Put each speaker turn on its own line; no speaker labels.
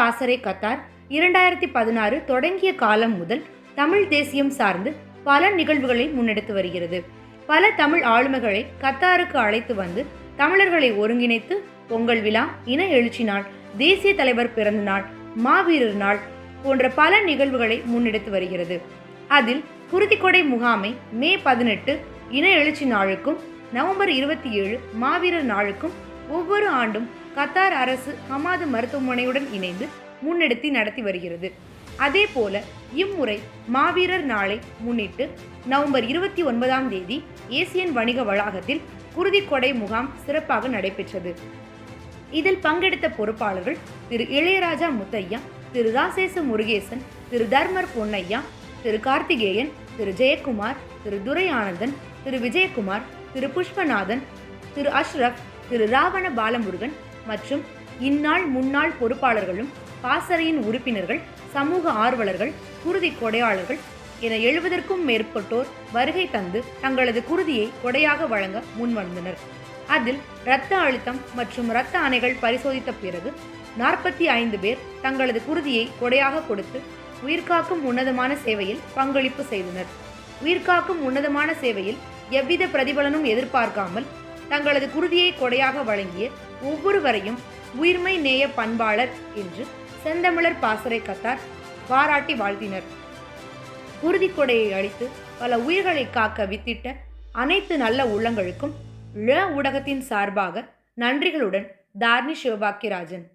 பாசறை கத்தார் 2016 தொடங்கிய காலம் முதல் தமிழ் தேசியம் சார்ந்து பல நிகழ்வுகளை முன்னெடுத்து வருகிறது. பல தமிழ் ஆளுமைகளை கத்தாருக்கு அழைத்து வந்து தமிழர்களை ஒருங்கிணைத்து பொங்கல் விழா, இன எழுச்சி நாள், தேசிய தலைவர் பிறந்த நாள், மாவீரர் நாள் போன்ற பல நிகழ்வுகளை முன்னெடுத்து வருகிறது. அதில் குருதிக்கொடை முகாமை மே 18 இன எழுச்சி நாளுக்கும் நவம்பர் 27 மாவீரர் நாளுக்கும் ஒவ்வொரு ஆண்டும் கத்தார் அரசு ஹமாது மருத்துவமனையுடன் இணைந்து முன்னெடுத்து நடத்தி வருகிறது. அதே போல இம்முறை மாவீரர் நாளை முன்னிட்டு நவம்பர் 29ஆம் தேதி ஏசியன் வணிக வளாகத்தில் குருதிக்கொடை முகாம் சிறப்பாக நடைபெற்றது. இதில் பங்கெடுத்த பொறுப்பாளர்கள் திரு இளையராஜா முத்தையா, திரு ராசேச முருகேசன், திரு தர்மர் பொன்னையா, திரு கார்த்திகேயன், திரு ஜெயக்குமார், திரு துரை ஆனந்தன், திரு விஜயகுமார், திரு புஷ்பநாதன், திரு அஷ்ரப், திரு ராவண பாலமுருகன் மற்றும் இந்நாள் முன்னாள் பொறுப்பாளர்களும் பாசறையின் உறுப்பினர்கள், சமூக ஆர்வலர்கள், குருதி கொடையாளர்கள் என 70க்கும் மேற்பட்டோர் வருகை தந்து தங்களது குருதியை கொடையாக வழங்க முன்வந்தனர். அதில் இரத்த அழுத்தம் மற்றும் இரத்த அணைகள் பரிசோதித்த பிறகு 45 பேர் தங்களது குருதியை கொடையாக கொடுத்து உயிர்காக்கும் உன்னதமான சேவையில் பங்களிப்பு செய்தனர். உயிர்காக்கும் உன்னதமான சேவையில் எவ்வித பிரதிபலனும் எதிர்பார்க்காமல் தங்களது குருதியை கொடையாக வழங்கிய ஒவ்வொருவரையும் உயிர்மை நேய பண்பாளர் என்று செந்தமிழர் பாசறை கத்தார் பாராட்டி வாழ்த்தினர். குருதி கொடையை அளித்து பல உயிர்களை காக்க வித்திட்ட அனைத்து நல்ல உள்ளங்களுக்கும் ஊடகத்தின் சார்பாக நன்றிகளுடன் தார்னி சிவபாக்கியராஜன்.